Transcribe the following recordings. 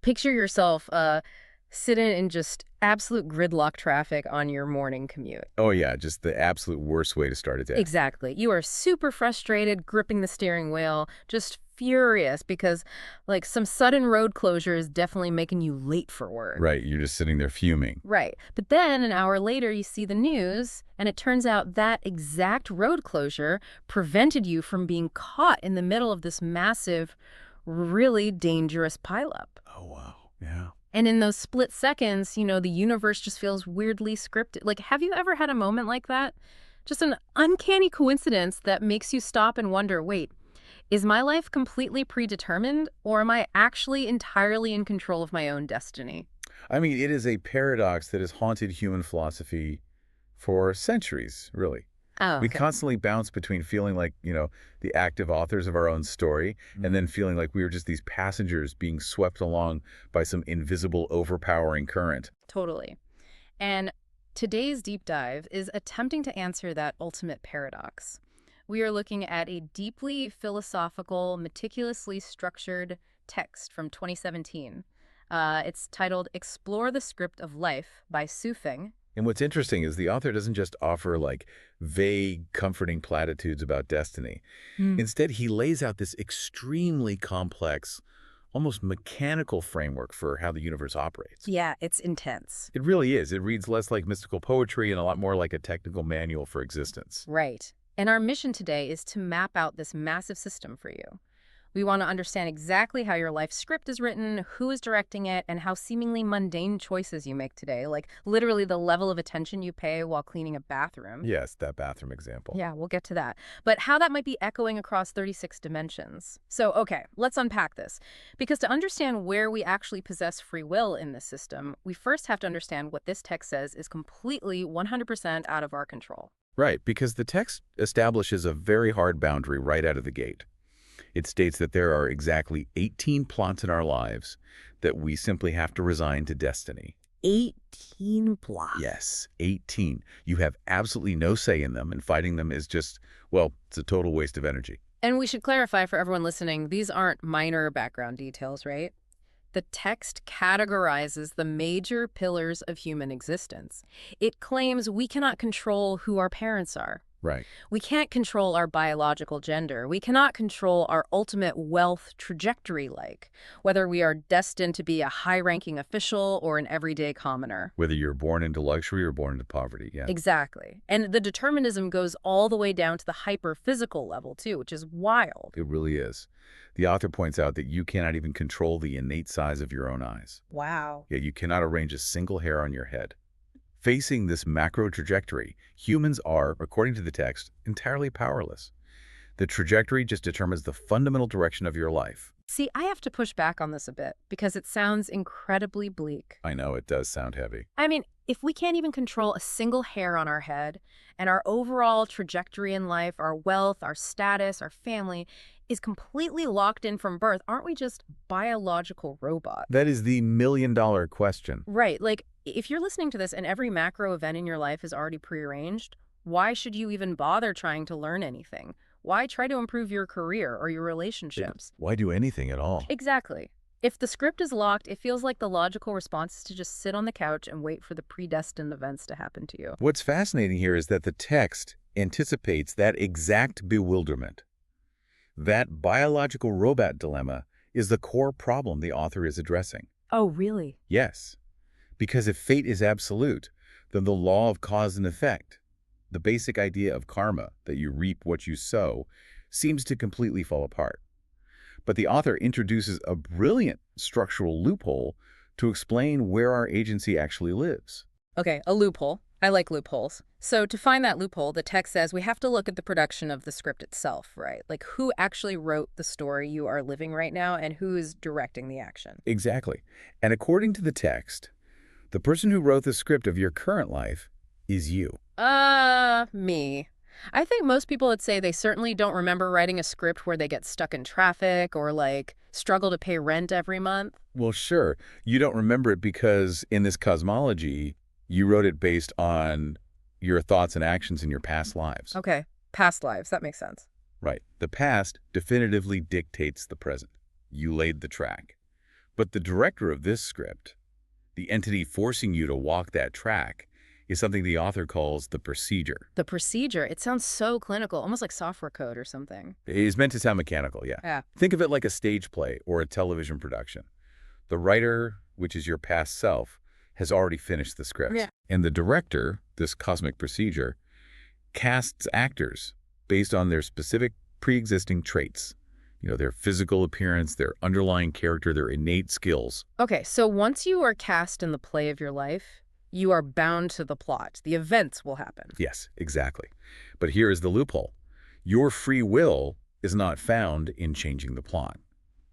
Picture yourself sitting in just absolute gridlock traffic on your morning commute. Oh, yeah, just the absolute worst way to start a day. Exactly. You are super frustrated, gripping the steering wheel, just furious because, like, some sudden road closure is definitely making you late for work. Right, you're just sitting there fuming. Right. But then an hour later, you see the news, and it turns out that exact road closure prevented you from being caught in the middle of this massive, really dangerous pileup. Oh, wow. Yeah. And in those split seconds, the universe just feels weirdly scripted. Like, have you ever had a moment like that? Just an uncanny coincidence that makes you stop and wonder, wait, is my life completely predetermined, or am I actually entirely in control of my own destiny? I mean, it is a paradox that has haunted human philosophy for centuries, really. Oh, We okay. constantly bounce between feeling like, the active authors of our own story, and then feeling like we were just these passengers being swept along by some invisible, overpowering current. Totally. And today's deep dive is attempting to answer that ultimate paradox. We are looking at a deeply philosophical, meticulously structured text from 2017. It's titled Explore the Script of Life by Su Feng. And what's interesting is the author doesn't just offer like vague, comforting platitudes about destiny. Instead, he lays out this extremely complex, almost mechanical framework for how the universe operates. Yeah, it's intense. It really is. It reads less like mystical poetry and a lot more like a technical manual for existence. Right. And our mission today is to map out this massive system for you. We want to understand exactly how your life script is written, who is directing it, and how seemingly mundane choices you make today, like literally the level of attention you pay while cleaning a bathroom. Yes, that bathroom example. Yeah, we'll get to that. But how that might be echoing across 36 dimensions. So, okay, let's unpack this. Because to understand where we actually possess free will in this system, we first have to understand what this text says is completely 100% out of our control. Right, because the text establishes a very hard boundary right out of the gate. It states that there are exactly 18 plots in our lives that we simply have to resign to destiny. 18 blocks. Yes, 18. You have absolutely no say in them, and fighting them is just, well, it's a total waste of energy. And we should clarify for everyone listening, these aren't minor background details, right? The text categorizes the major pillars of human existence. It claims we cannot control who our parents are. Right. We can't control our biological gender. We cannot control our ultimate wealth trajectory, like whether we are destined to be a high-ranking official or an everyday commoner. Whether you're born into luxury or born into poverty, yeah. Exactly. And the determinism goes all the way down to the hyper-physical level, too, which is wild. It really is. The author points out that you cannot even control the innate size of your own eyes. Wow. Yeah, you cannot arrange a single hair on your head. Facing this macro trajectory, humans are, according to the text, entirely powerless. The trajectory just determines the fundamental direction of your life. See, I have to push back on this a bit because it sounds incredibly bleak. I know it does sound heavy. I mean, if we can't even control a single hair on our head and our overall trajectory in life, our wealth, our status, our family is completely locked in from birth, aren't we just biological robots? That is the million-dollar question. Right. Like, if you're listening to this and every macro event in your life is already prearranged, why should you even bother trying to learn anything? Why try to improve your career or your relationships? Why do anything at all? Exactly. If the script is locked, it feels like the logical response is to just sit on the couch and wait for the predestined events to happen to you. What's fascinating here is that the text anticipates that exact bewilderment. That biological robot dilemma is the core problem the author is addressing. Oh, really? Yes, because if fate is absolute, then the law of cause and effect, the basic idea of karma, that you reap what you sow, seems to completely fall apart. But the author introduces a brilliant structural loophole to explain where our agency actually lives. Okay, a loophole. I like loopholes. So to find that loophole, the text says we have to look at the production of the script itself, right? Like who actually wrote the story you are living right now and who is directing the action. Exactly. And according to the text, the person who wrote the script of your current life is you. Me. I think most people would say they certainly don't remember writing a script where they get stuck in traffic or like struggle to pay rent every month. Well, sure, you don't remember it because in this cosmology, you wrote it based on your thoughts and actions in your past lives. Okay, past lives, that makes sense. Right. The past definitively dictates the present. You laid the track. But the director of this script, the entity forcing you to walk that track, is something the author calls the procedure. The procedure, it sounds so clinical, almost like software code or something. It is meant to sound mechanical, yeah. Yeah. Think of it like a stage play or a television production. The writer, which is your past self, has already finished the script. Yeah. And the director, this cosmic procedure, casts actors based on their specific pre-existing traits. Their physical appearance, their underlying character, their innate skills. Okay, so once you are cast in the play of your life, you are bound to the plot. The events will happen. Yes, exactly. But here is the loophole. Your free will is not found in changing the plot.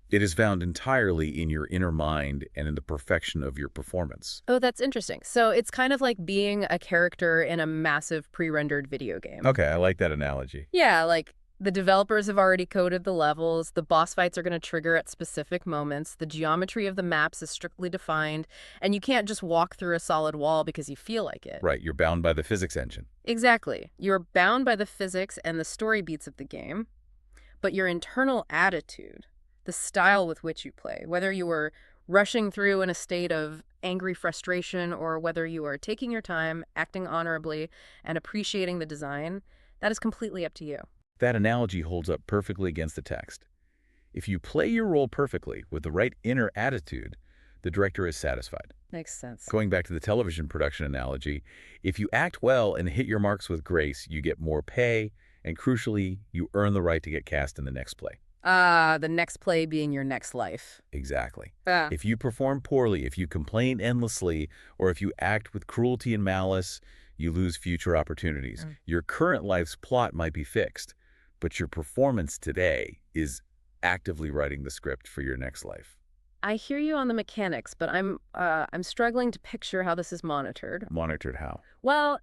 It is found entirely in your inner mind and in the perfection of your performance. Oh, that's interesting. So it's kind of like being a character in a massive pre-rendered video game. Okay, I like that analogy. Yeah, like the developers have already coded the levels, the boss fights are going to trigger at specific moments, the geometry of the maps is strictly defined, and you can't just walk through a solid wall because you feel like it. Right, you're bound by the physics engine. Exactly. You're bound by the physics and the story beats of the game, but your internal attitude, the style with which you play, whether you were rushing through in a state of angry frustration or whether you are taking your time, acting honorably, and appreciating the design, that is completely up to you. That analogy holds up perfectly against the text. If you play your role perfectly with the right inner attitude, the director is satisfied. Makes sense. Going back to the television production analogy, if you act well and hit your marks with grace, you get more pay, and crucially, you earn the right to get cast in the next play. The next play being your next life. Exactly. Ah. If you perform poorly, if you complain endlessly, or if you act with cruelty and malice, you lose future opportunities. Your current life's plot might be fixed, but your performance today is actively writing the script for your next life. I hear you on the mechanics, but I'm struggling to picture how this is monitored. Monitored how? Well,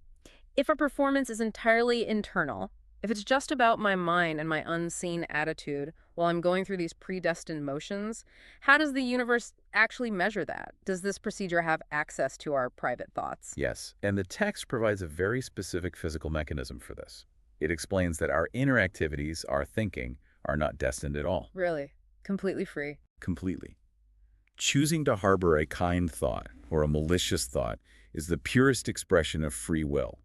if a performance is entirely internal, if it's just about my mind and my unseen attitude while I'm going through these predestined motions, how does the universe actually measure that? Does this procedure have access to our private thoughts? Yes, and the text provides a very specific physical mechanism for this. It explains that our inner activities, our thinking, are not destined at all. Really? Completely free? Completely. Choosing to harbor a kind thought or a malicious thought is the purest expression of free will.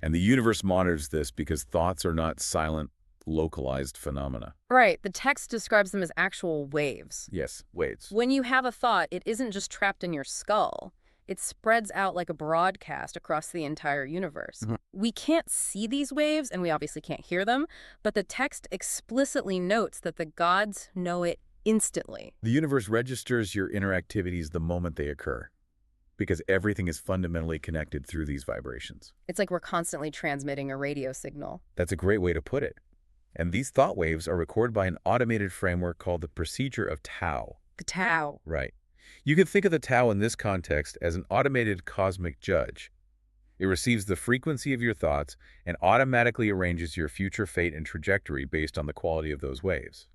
And the universe monitors this because thoughts are not silent, localized phenomena. Right. The text describes them as actual waves. Yes, waves. When you have a thought, it isn't just trapped in your skull. It spreads out like a broadcast across the entire universe. We can't see these waves, and we obviously can't hear them, but the text explicitly notes that the gods know it instantly. The universe registers your inner activities the moment they occur, because everything is fundamentally connected through these vibrations. It's like we're constantly transmitting a radio signal. That's a great way to put it. And these thought waves are recorded by an automated framework called the procedure of Tao. Tao. Right. You can think of the Tao in this context as an automated cosmic judge. It receives the frequency of your thoughts and automatically arranges your future fate and trajectory based on the quality of those waves.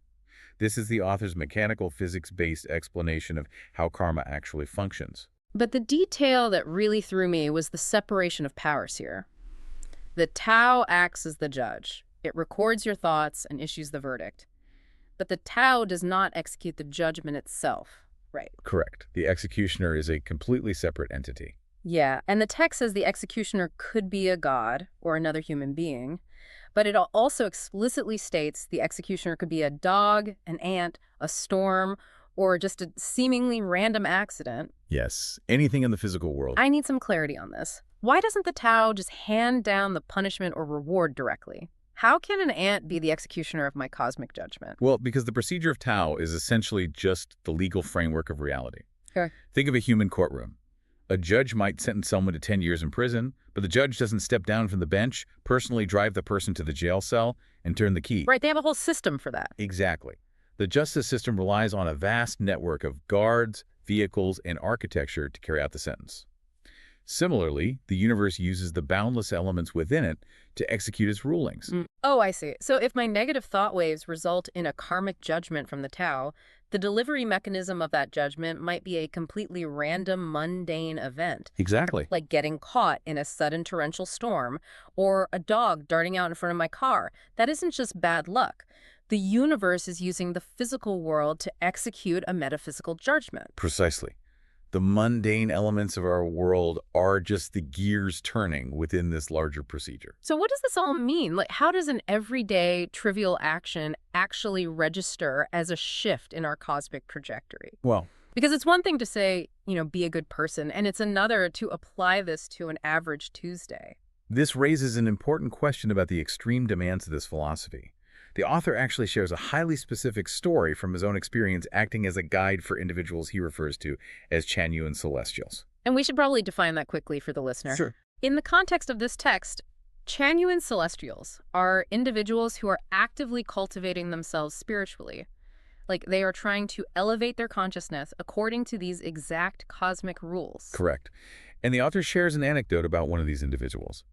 This is the author's mechanical physics-based explanation of how karma actually functions. But the detail that really threw me was the separation of powers here. The Tao acts as the judge. It records your thoughts and issues the verdict. But the Tao does not execute the judgment itself. Right. Correct. The executioner is a completely separate entity. Yeah, and the text says the executioner could be a god or another human being, but it also explicitly states the executioner could be a dog, an ant, a storm, or just a seemingly random accident. Yes, anything in the physical world. I need some clarity on this. Why doesn't the Tao just hand down the punishment or reward directly? How can an ant be the executioner of my cosmic judgment? Well, because the procedure of Tao is essentially just the legal framework of reality. Okay. Think of a human courtroom. A judge might sentence someone to 10 years in prison, but the judge doesn't step down from the bench, personally drive the person to the jail cell, and turn the key. Right, they have a whole system for that. Exactly. The justice system relies on a vast network of guards, vehicles, and architecture to carry out the sentence. Similarly, the universe uses the boundless elements within it to execute its rulings. Oh, I see. So if my negative thought waves result in a karmic judgment from the Tao, the delivery mechanism of that judgment might be a completely random, mundane event. Exactly. Like getting caught in a sudden torrential storm, or a dog darting out in front of my car. That isn't just bad luck. The universe is using the physical world to execute a metaphysical judgment. Precisely. The mundane elements of our world are just the gears turning within this larger procedure. So what does this all mean? Like, how does an everyday trivial action actually register as a shift in our cosmic trajectory? Well, Because it's one thing to say, be a good person, and it's another to apply this to an average Tuesday. this raises an important question about the extreme demands of this philosophy. The author actually shares a highly specific story from his own experience acting as a guide for individuals he refers to as Chanyuan celestials. And we should probably define that quickly for the listener. Sure. In the context of this text, Chanyuan celestials are individuals who are actively cultivating themselves spiritually. Like they are trying to elevate their consciousness according to these exact cosmic rules. Correct. And the author shares an anecdote about one of these individuals.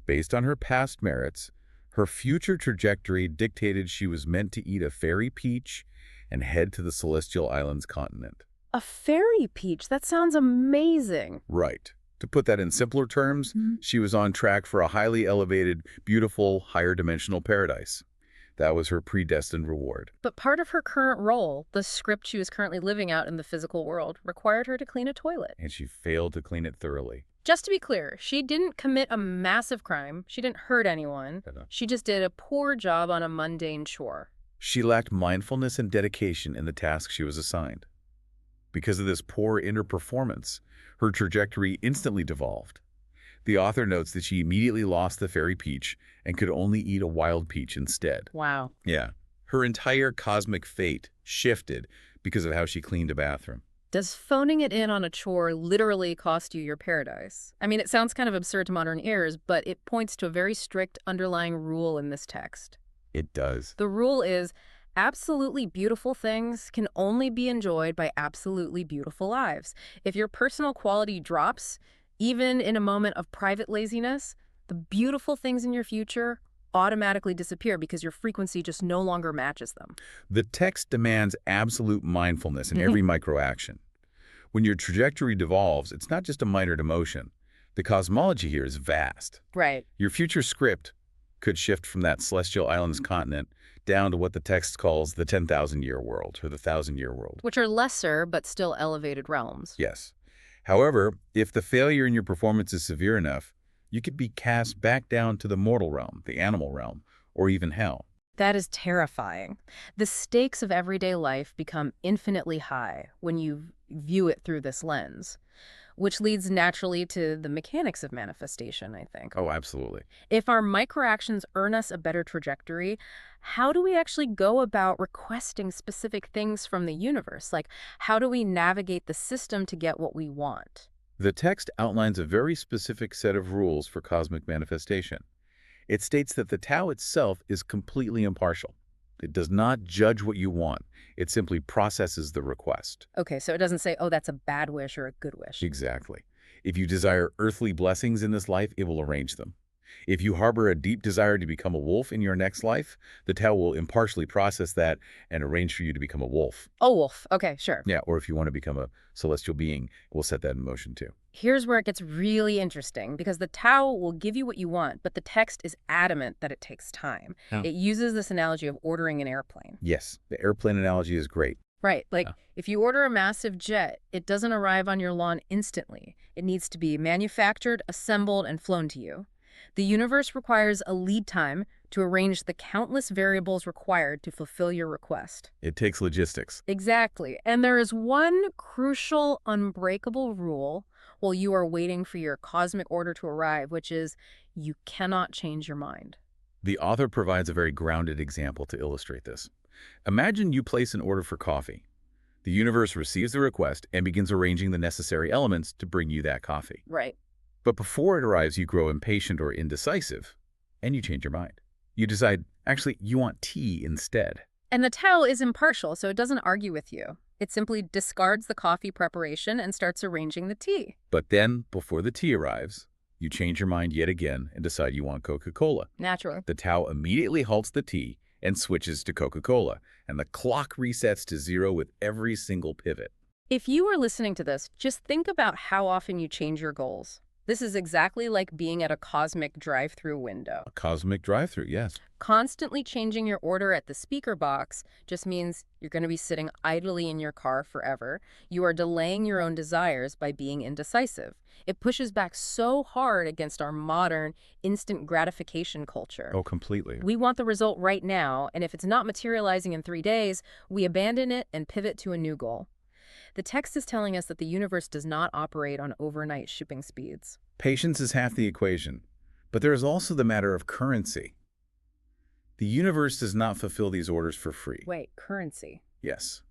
Based on her past merits, her future trajectory dictated she was meant to eat a fairy peach and head to the Celestial Islands continent. A fairy peach? That sounds amazing. Right. To put that in simpler terms, she was on track for a highly elevated, beautiful, higher dimensional paradise. That was her predestined reward. But part of her current role, the script she was currently living out in the physical world, required her to clean a toilet. And she failed to clean it thoroughly. Just to be clear, she didn't commit a massive crime. She didn't hurt anyone. She just did a poor job on a mundane chore. She lacked mindfulness and dedication in the task she was assigned. Because of this poor inner performance, her trajectory instantly devolved. The author notes that she immediately lost the fairy peach and could only eat a wild peach instead. Wow. Yeah. Her entire cosmic fate shifted because of how she cleaned a bathroom. Does phoning it in on a chore literally cost you your paradise? I mean, it sounds kind of absurd to modern ears, but it points to a very strict underlying rule in this text. It does. The rule is absolutely beautiful things can only be enjoyed by absolutely beautiful lives. If your personal quality drops, even in a moment of private laziness, the beautiful things in your future automatically disappear because your frequency just no longer matches them. The text demands absolute mindfulness in every microaction. When your trajectory devolves, it's not just a minor demotion. The cosmology here is vast. Right. Your future script could shift from that Celestial Islands continent down to what the text calls the 10,000-year world or the 1,000-year world. Which are lesser but still elevated realms. Yes. However, if the failure in your performance is severe enough, you could be cast back down to the mortal realm, the animal realm, or even hell. That is terrifying. The stakes of everyday life become infinitely high when you view it through this lens, which leads naturally to the mechanics of manifestation, I think. Oh, absolutely. If our microactions earn us a better trajectory, how do we actually go about requesting specific things from the universe? Like, how do we navigate the system to get what we want? The text outlines a very specific set of rules for cosmic manifestation. It states that the Tao itself is completely impartial. It does not judge what you want. It simply processes the request. Okay, so it doesn't say, oh, that's a bad wish or a good wish. Exactly. If you desire earthly blessings in this life, it will arrange them. If you harbor a deep desire to become a wolf in your next life, the Tao will impartially process that and arrange for you to become a wolf. Oh, wolf. Okay, sure. Yeah, or if you want to become a celestial being, we'll set that in motion too. Here's where it gets really interesting, because the Tao will give you what you want, but the text is adamant that it takes time. Oh. It uses this analogy of ordering an airplane. Yes, the airplane analogy is great. Right, like if you order a massive jet, it doesn't arrive on your lawn instantly. It needs to be manufactured, assembled, and flown to you. The universe requires a lead time to arrange the countless variables required to fulfill your request. It takes logistics. Exactly. And there is one crucial, unbreakable rule while you are waiting for your cosmic order to arrive, which is you cannot change your mind. The author provides a very grounded example to illustrate this. Imagine you place an order for coffee. The universe receives the request and begins arranging the necessary elements to bring you that coffee. Right. But before it arrives, you grow impatient or indecisive, and you change your mind. You decide, actually, you want tea instead. And the Tao is impartial, so it doesn't argue with you. It simply discards the coffee preparation and starts arranging the tea. But then, before the tea arrives, you change your mind yet again and decide you want Coca-Cola. Naturally. The Tao immediately halts the tea and switches to Coca-Cola, and the clock resets to zero with every single pivot. If you are listening to this, just think about how often you change your goals. This is exactly like being at a cosmic drive-through window. A cosmic drive-through, yes. Constantly changing your order at the speaker box just means you're going to be sitting idly in your car forever. You are delaying your own desires by being indecisive. It pushes back so hard against our modern instant gratification culture. Oh, completely. We want the result right now, and if it's not materializing in 3 days, we abandon it and pivot to a new goal. The text is telling us that the universe does not operate on overnight shipping speeds. Patience is half the equation, but there is also the matter of currency. The universe does not fulfill these orders for free. Wait, currency? Yes.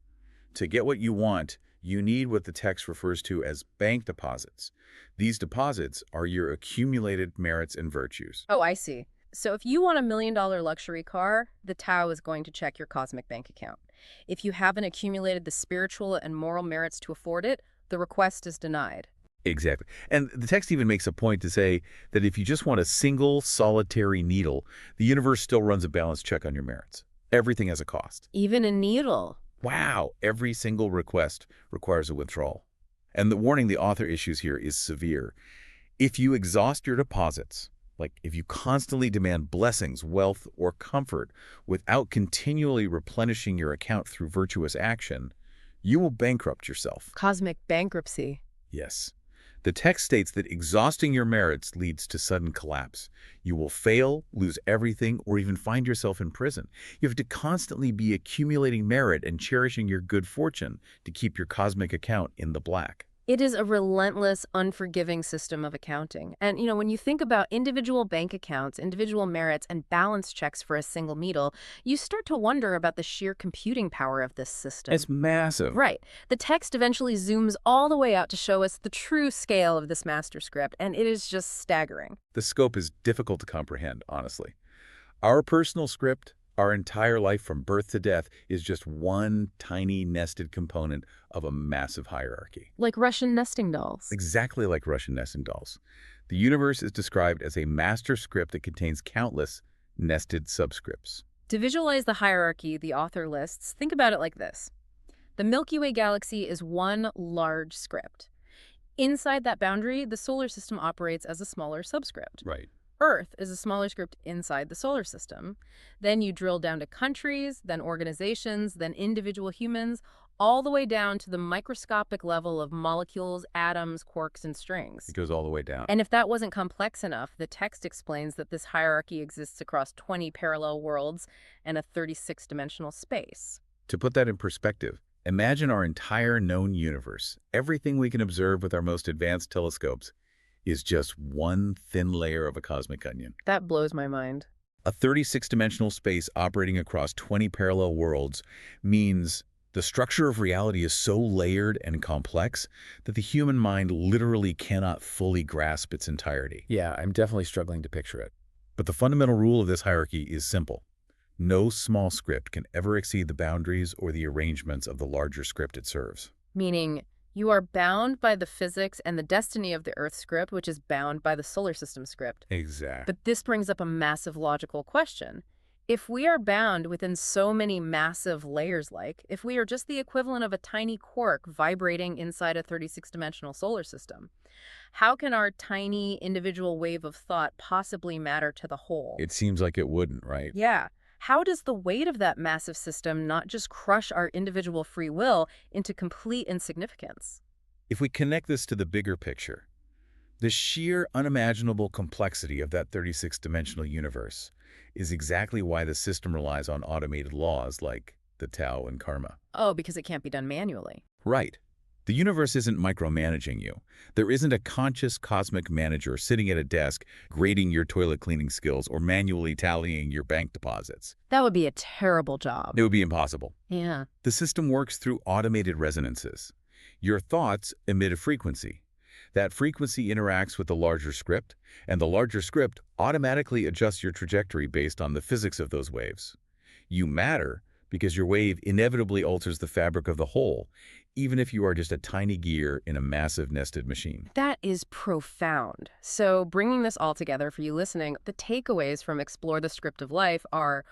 To get what you want, you need what the text refers to as bank deposits. These deposits are your accumulated merits and virtues. Oh, I see. So if you want $1 million luxury car, the Tao is going to check your cosmic bank account. If you haven't accumulated the spiritual and moral merits to afford it, the request is denied. Exactly. And the text even makes a point to say that if you just want a single solitary needle, the universe still runs a balance check on your merits. Everything has a cost. Even a needle. Wow, every single request requires a withdrawal. And the warning the author issues here is severe. If you exhaust your deposits, like if you constantly demand blessings, wealth, or comfort without continually replenishing your account through virtuous action, you will bankrupt yourself. Cosmic bankruptcy. Yes. The text states that exhausting your merits leads to sudden collapse. You will fail, lose everything, or even find yourself in prison. You have to constantly be accumulating merit and cherishing your good fortune to keep your cosmic account in the black. It is a relentless, unforgiving system of accounting. And, when you think about individual bank accounts, individual merits, and balance checks for a single needle, you start to wonder about the sheer computing power of this system. It's massive. Right. The text eventually zooms all the way out to show us the true scale of this master script, and it is just staggering. The scope is difficult to comprehend, honestly. Our personal script, our entire life from birth to death, is just one tiny nested component of a massive hierarchy. Like Russian nesting dolls. Exactly like Russian nesting dolls. The universe is described as a master script that contains countless nested subscripts. To visualize the hierarchy the author lists, think about it like this. The Milky Way galaxy is one large script. Inside that boundary, the solar system operates as a smaller subscript. Right. Earth is a smaller script inside the solar system. Then you drill down to countries, then organizations, then individual humans, all the way down to the microscopic level of molecules, atoms, quarks, and strings. It goes all the way down. And if that wasn't complex enough, the text explains that this hierarchy exists across 20 parallel worlds and a 36-dimensional space. To put that in perspective, imagine our entire known universe. Everything we can observe with our most advanced telescopes is just one thin layer of a cosmic onion. That blows my mind. A 36-dimensional space operating across 20 parallel worlds means the structure of reality is so layered and complex that the human mind literally cannot fully grasp its entirety. Yeah, I'm definitely struggling to picture it. But the fundamental rule of this hierarchy is simple. No small script can ever exceed the boundaries or the arrangements of the larger script it serves. Meaning, you are bound by the physics and the destiny of the Earth script, which is bound by the solar system script. Exactly. But this brings up a massive logical question. If we are bound within so many massive layers, if we are just the equivalent of a tiny quark vibrating inside a 36-dimensional solar system, how can our tiny individual wave of thought possibly matter to the whole? It seems like it wouldn't, right? Yeah. How does the weight of that massive system not just crush our individual free will into complete insignificance? If we connect this to the bigger picture, the sheer unimaginable complexity of that 36-dimensional universe is exactly why the system relies on automated laws like the Tao and karma. Oh, because it can't be done manually. Right. The universe isn't micromanaging you. There isn't a conscious cosmic manager sitting at a desk grading your toilet cleaning skills or manually tallying your bank deposits. That would be a terrible job. It would be impossible. Yeah. The system works through automated resonances. Your thoughts emit a frequency. That frequency interacts with the larger script, and the larger script automatically adjusts your trajectory based on the physics of those waves. You matter because your wave inevitably alters the fabric of the whole, even if you are just a tiny gear in a massive nested machine. That is profound. So bringing this all together for you listening, the takeaways from Explore the Script of Life are,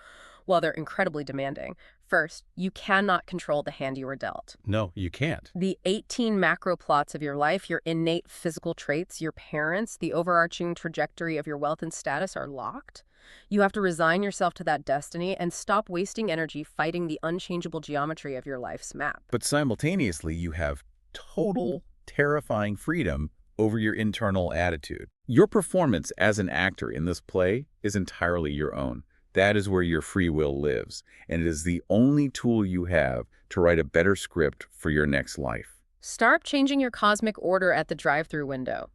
Well, they're incredibly demanding. First, you cannot control the hand you were dealt. No, you can't. The 18 macro plots of your life, your innate physical traits, your parents, the overarching trajectory of your wealth and status are locked. You have to resign yourself to that destiny and stop wasting energy fighting the unchangeable geometry of your life's map. But simultaneously, you have total, terrifying freedom over your internal attitude. Your performance as an actor in this play is entirely your own. That is where your free will lives, and it is the only tool you have to write a better script for your next life. Start changing your cosmic order at the drive-through window.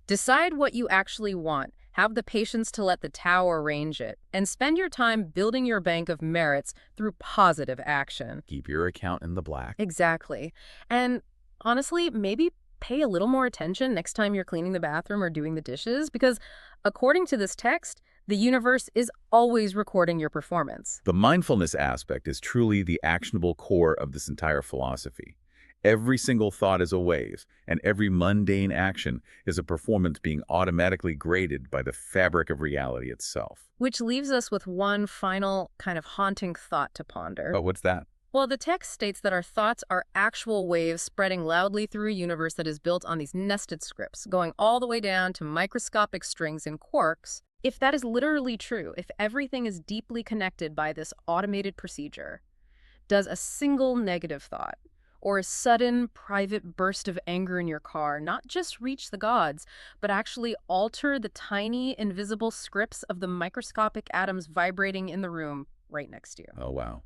Decide what you actually want. Have the patience to let the Tao arrange it, and spend your time building your bank of merits through positive action. Keep your account in the black. Exactly. And honestly, maybe pay a little more attention next time you're cleaning the bathroom or doing the dishes, because according to this text, the universe is always recording your performance. The mindfulness aspect is truly the actionable core of this entire philosophy. Every single thought is a wave, and every mundane action is a performance being automatically graded by the fabric of reality itself. Which leaves us with one final kind of haunting thought to ponder. But what's that? Well, the text states that our thoughts are actual waves spreading loudly through a universe that is built on these nested scripts, going all the way down to microscopic strings and quarks. If that is literally true, if everything is deeply connected by this automated procedure, does a single negative thought or a sudden private burst of anger in your car not just reach the gods, but actually alter the tiny, invisible scripts of the microscopic atoms vibrating in the room right next to you? Oh, wow.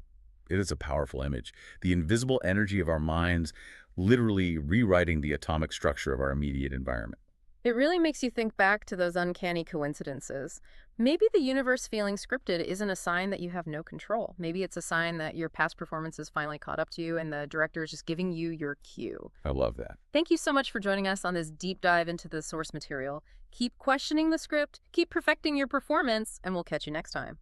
It is a powerful image. The invisible energy of our minds literally rewriting the atomic structure of our immediate environment. It really makes you think back to those uncanny coincidences. Maybe the universe feeling scripted isn't a sign that you have no control. Maybe it's a sign that your past performances finally caught up to you and the director is just giving you your cue. I love that. Thank you so much for joining us on this deep dive into the source material. Keep questioning the script, keep perfecting your performance, and we'll catch you next time.